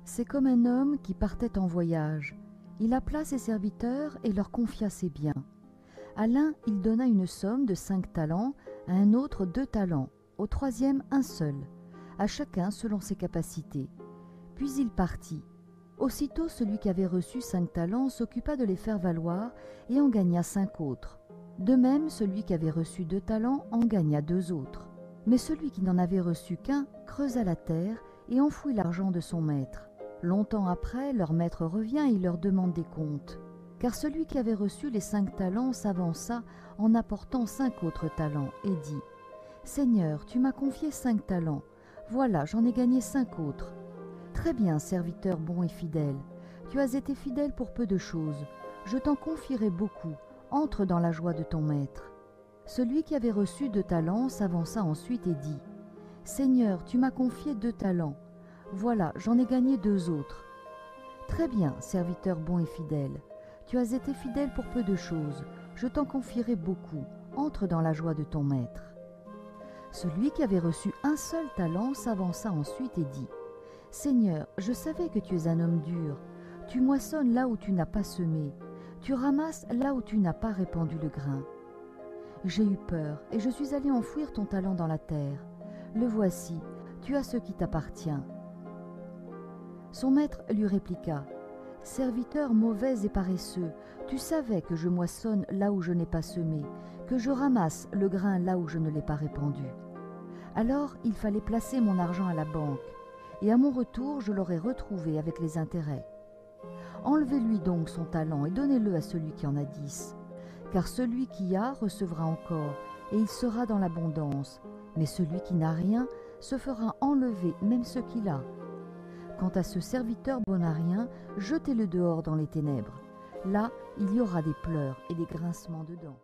C'est comme un homme qui partait en voyage. Il appela ses serviteurs et leur confia ses biens. À l'un, il donna une somme de 5 talents, à un autre 2 talents, au troisième un seul, à chacun selon ses capacités. Puis il partit. Aussitôt celui qui avait reçu 5 talents s'occupa de les faire valoir et en gagna 5 autres. De même, celui qui avait reçu 2 talents en gagna 2 autres. Mais celui qui n'en avait reçu qu'un creusa la terre et enfouit l'argent de son maître. Longtemps après, leur maître revient et leur demande des comptes. Car celui qui avait reçu les 5 talents s'avança en apportant 5 autres talents et dit « Seigneur, tu m'as confié 5 talents. Voilà, j'en ai gagné 5 autres. Très bien, serviteur bon et fidèle. Tu as été fidèle pour peu de choses. Je t'en confierai beaucoup. Entre dans la joie de ton maître. » Celui qui avait reçu 2 talents s'avança ensuite et dit « Seigneur, tu m'as confié 2 talents. Voilà, j'en ai gagné 2 autres. Très bien, serviteur bon et fidèle. Tu as été fidèle pour peu de choses. Je t'en confierai beaucoup. Entre dans la joie de ton maître. » Celui qui avait reçu un seul talent s'avança ensuite et dit « Seigneur, je savais que tu es un homme dur. Tu moissonnes là où tu n'as pas semé. Tu ramasses là où tu n'as pas répandu le grain. J'ai eu peur et je suis allé enfouir ton talent dans la terre. Le voici, tu as ce qui t'appartient. » Son maître lui répliqua « Serviteur mauvais et paresseux, tu savais que je moissonne là où je n'ai pas semé, que je ramasse le grain là où je ne l'ai pas répandu. Alors il fallait placer mon argent à la banque, et à mon retour je l'aurais retrouvé avec les intérêts. Enlevez-lui donc son talent et donnez-le à celui qui en a 10, car celui qui a recevra encore, et il sera dans l'abondance, mais celui qui n'a rien se fera enlever même ce qu'il a. Quant à ce serviteur bon à rien, jetez-le dehors dans les ténèbres. Là, il y aura des pleurs et des grincements de dents.